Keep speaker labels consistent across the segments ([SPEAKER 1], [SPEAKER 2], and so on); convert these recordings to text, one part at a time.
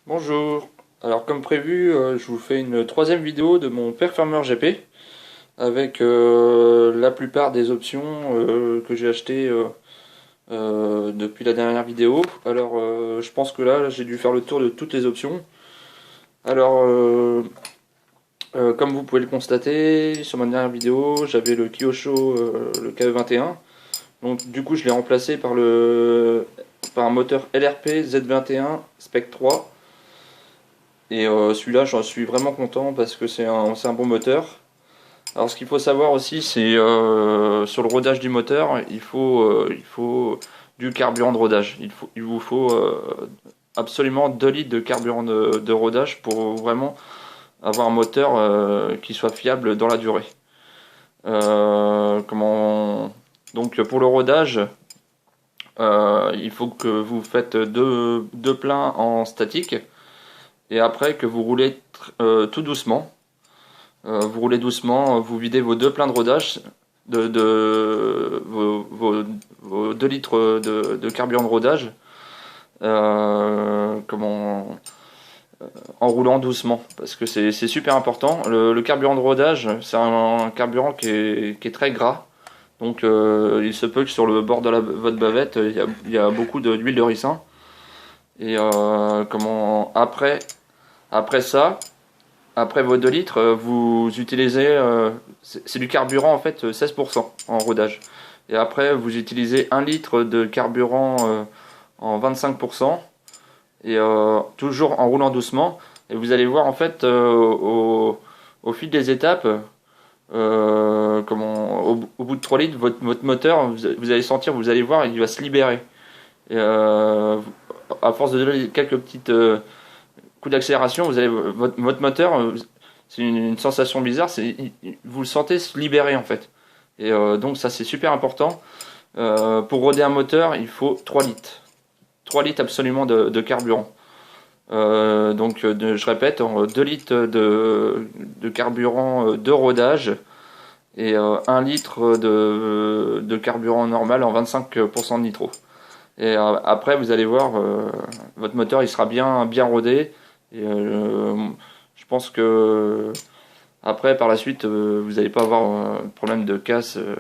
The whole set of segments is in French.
[SPEAKER 1] Bonjour. Alors comme prévu, je vous fais une troisième vidéo de mon Performer GP avec la plupart des options que j'ai achetées depuis la dernière vidéo. Alors je pense que là j'ai dû faire le tour de toutes les options. Alors comme vous pouvez le constater sur ma dernière vidéo, j'avais le Kyosho, le KE21. Donc du coup je l'ai remplacé par un moteur LRP Z21 Spec 3. Et celui-là, j'en suis vraiment content parce que c'est un bon moteur. Alors, ce qu'il faut savoir aussi, c'est sur le rodage du moteur, il faut du carburant de rodage. Il vous faut absolument 2 litres de carburant de rodage pour vraiment avoir un moteur qui soit fiable dans la durée. Comment... Donc, pour le rodage, il faut que vous faites deux pleins en statique et après que vous roulez tout doucement. Vous roulez doucement, vous videz vos deux pleins de rodage, vos 2 litres de carburant de rodage, comment, en roulant doucement, parce que c'est super important. Le carburant de rodage, c'est un carburant qui est très gras, donc il se peut que sur le bord de votre bavette, il y a beaucoup d'huile de ricin. Et après ça, après vos 2 litres, vous utilisez, c'est du carburant en fait 16% en rodage. Et après, vous utilisez 1 litre de carburant en 25%, et toujours en roulant doucement. Et vous allez voir en fait au fil des étapes, au bout de 3 litres, votre moteur, vous allez sentir, vous allez voir, il va se libérer. Et à force de donner quelques petites coup d'accélération, vous allez votre moteur, c'est une sensation bizarre, vous le sentez se libérer en fait. Et donc ça c'est super important. Pour roder un moteur, il faut 3 litres. 3 litres absolument de carburant. Je répète, 2 litres de carburant de rodage et 1 litre de carburant normal en 25% de nitro. Et après, vous allez voir, votre moteur il sera bien rodé. Et je pense que après, par la suite, vous n'allez pas avoir de problème de casse euh,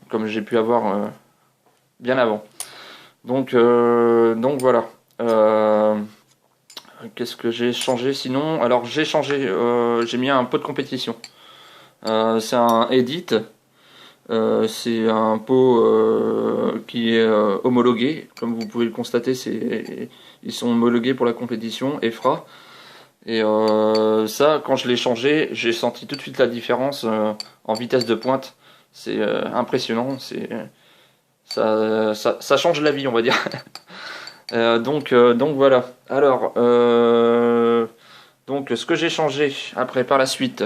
[SPEAKER 1] comme j'ai pu avoir bien avant. Donc voilà. Euh, Qu'est-ce que j'ai changé sinon? Alors j'ai changé, j'ai mis un pot de compétition. C'est un Edit. C'est un pot qui est homologué. Comme vous pouvez le constater, ils sont homologués pour la compétition EFRA. Et ça, quand je l'ai changé, j'ai senti tout de suite la différence en vitesse de pointe. C'est impressionnant. Ça change la vie, on va dire. Donc voilà. Alors, donc ce que j'ai changé après par la suite.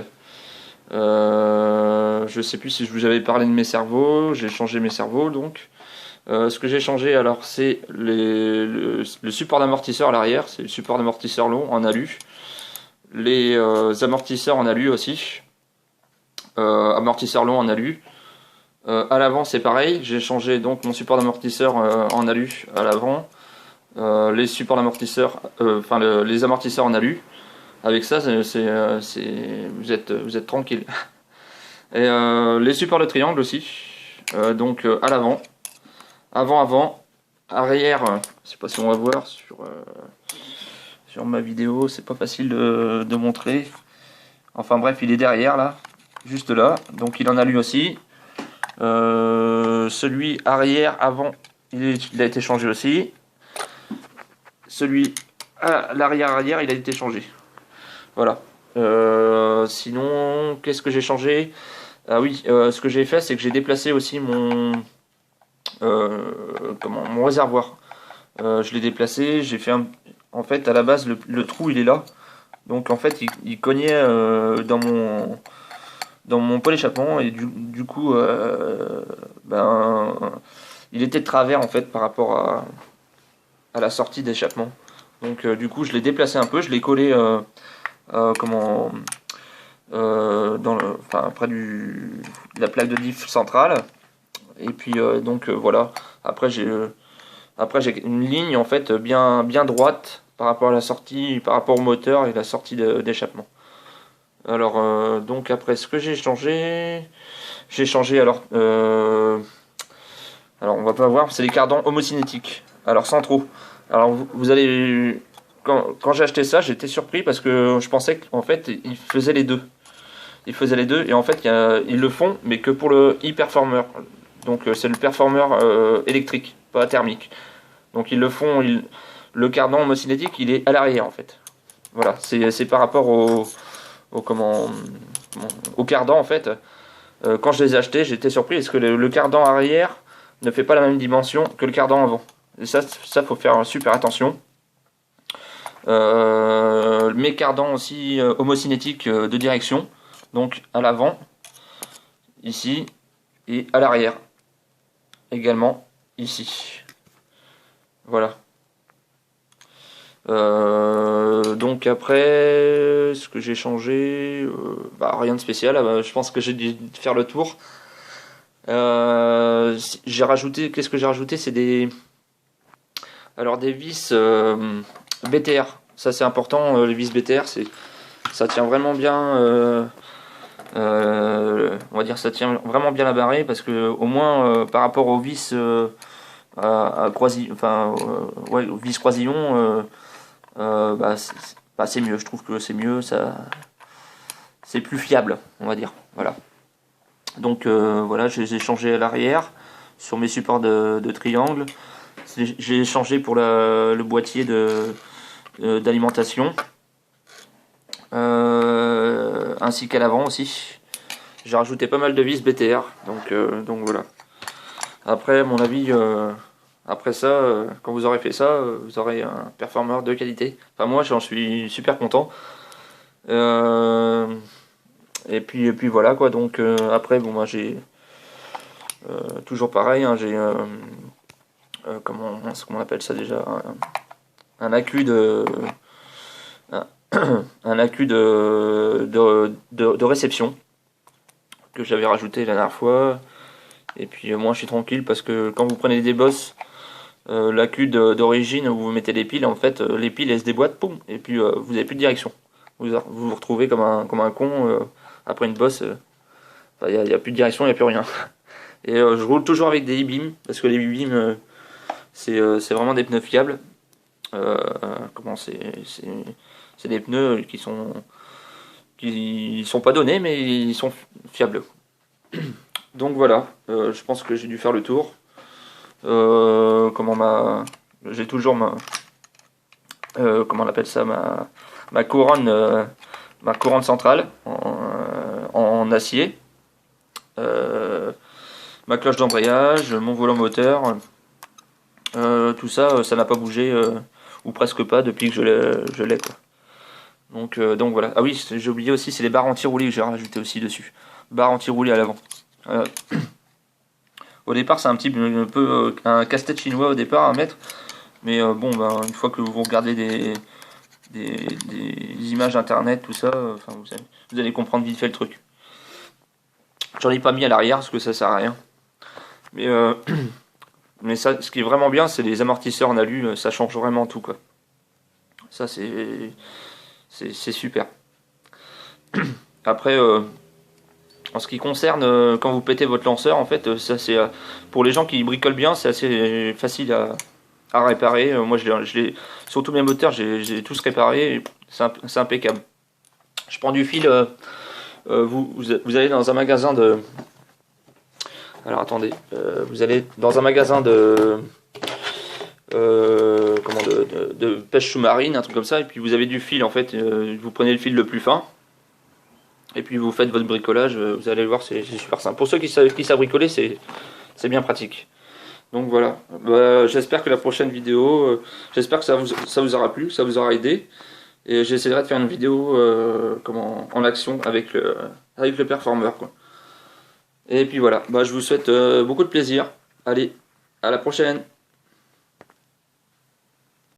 [SPEAKER 1] Je sais plus si je vous avais parlé de mes cerveaux. J'ai changé mes cerveaux donc. Ce que j'ai changé alors c'est le support d'amortisseur à l'arrière, c'est le support d'amortisseur long en alu. Les amortisseurs en alu aussi. Amortisseur long en alu. À l'avant c'est pareil, j'ai changé donc mon support d'amortisseur en alu à l'avant. Les supports d'amortisseur, les amortisseurs en alu. Avec ça, vous êtes tranquille. Et les supports de triangle aussi. À l'avant. Avant, arrière, je sais pas si on va voir sur ma vidéo, c'est pas facile de montrer. Enfin bref, il est derrière là, juste là, donc il en a lui aussi. Celui arrière, avant, il a été changé aussi. Celui à l'arrière, il a été changé. Voilà. Sinon, qu'est-ce que j'ai changé? Ah oui, ce que j'ai fait, c'est que j'ai déplacé aussi mon réservoir. Je l'ai déplacé, en fait, à la base, le trou, il est là. Donc, en fait, il cognait dans mon pot d'échappement et du coup, il était de travers, en fait, par rapport à la sortie d'échappement. Donc, du coup, je l'ai déplacé un peu, je l'ai collé, comment, près de la plaque de diff centrale. Et puis, voilà. Après, Après j'ai une ligne en fait bien droite par rapport à la sortie, par rapport au moteur et la sortie d'échappement. Alors donc après ce que j'ai changé alors on va pas voir, c'est les cardans homocinétiques. Alors centraux. Alors vous allez quand j'ai acheté ça, j'étais surpris parce que je pensais qu'en fait ils faisaient les deux. Ils faisaient les deux et en fait ils le font mais que pour le e-performer. Donc c'est le performer électrique, pas thermique. Donc ils le font, le cardan homocinétique il est à l'arrière en fait. Voilà, c'est par rapport au cardan en fait. Quand je les ai achetés, j'étais surpris parce que le cardan arrière ne fait pas la même dimension que le cardan avant. Et ça faut faire super attention. Mes cardans aussi homocinétiques de direction, donc à l'avant, ici, et à l'arrière, également ici. Voilà. Donc après, ce que j'ai changé, rien de spécial. Je pense que j'ai dû faire le tour. J'ai rajouté, qu'est-ce que j'ai rajouté? C'est des vis BTR. Ça c'est important, les vis BTR, ça tient vraiment bien. On va dire ça tient vraiment bien la barrée parce que au moins par rapport aux vis à croisillon, aux vis croisillon, c'est mieux. Je trouve que c'est mieux, c'est plus fiable, on va dire. Voilà. Donc voilà, je les ai changés à l'arrière sur mes supports de triangle. J'ai changé pour le boîtier d'alimentation, ainsi qu'à l'avant aussi. J'ai rajouté pas mal de vis BTR, donc voilà. Après, à mon avis, après ça, quand vous aurez fait ça, vous aurez un performeur de qualité. Enfin moi, j'en suis super content. Et puis voilà quoi. Donc après, bon, moi j'ai toujours pareil. Hein, j'ai comment on appelle ça déjà, un accu un accu de réception que j'avais rajouté la dernière fois. Et puis moi je suis tranquille parce que quand vous prenez des bosses, l'accu d'origine où vous mettez les piles, en fait les piles elles se déboîtent, poum, et puis vous avez plus de direction. Vous retrouvez comme un con après une bosse. Il n'y a plus de direction, il n'y a plus rien. Et je roule toujours avec des e-beam parce que les e-beam c'est vraiment des pneus fiables. C'est des pneus qui sont pas donnés mais ils sont fiables. Donc voilà, je pense que j'ai dû faire le tour. J'ai toujours comment on appelle ça, ma couronne centrale en acier, ma cloche d'embrayage, mon volant moteur, tout ça, ça n'a pas bougé ou presque pas depuis que je l'ai quoi. Donc voilà. Ah oui, j'ai oublié aussi, c'est les barres anti-roulées que j'ai rajouté aussi dessus. Barres anti-roulées à l'avant. Au départ, c'est un petit peu un casse-tête chinois au départ à mettre, mais une fois que vous regardez des images internet, tout ça, vous allez comprendre vite fait le truc. J'en ai pas mis à l'arrière parce que ça sert à rien. Mais ça, ce qui est vraiment bien, c'est les amortisseurs en alu, ça change vraiment tout quoi. Ça c'est super. Après, en ce qui concerne quand vous pétez votre lanceur, en fait, ça c'est pour les gens qui bricolent bien, c'est assez facile à réparer. Moi, sur tous mes moteurs, j'ai tous réparé. C'est impeccable. Je prends du fil. Vous allez dans un magasin de. Alors attendez, vous allez dans un magasin de pêche sous-marine, un truc comme ça, et puis vous avez du fil en fait. Vous prenez le fil le plus fin. Et puis vous faites votre bricolage, vous allez le voir, c'est super simple. Pour ceux qui savent bricoler, c'est bien pratique. Donc voilà, j'espère que la prochaine vidéo, j'espère que ça vous aura plu, que ça vous aura aidé. Et j'essaierai de faire une vidéo en action avec le performer quoi. Et puis voilà, je vous souhaite beaucoup de plaisir. Allez, à la prochaine.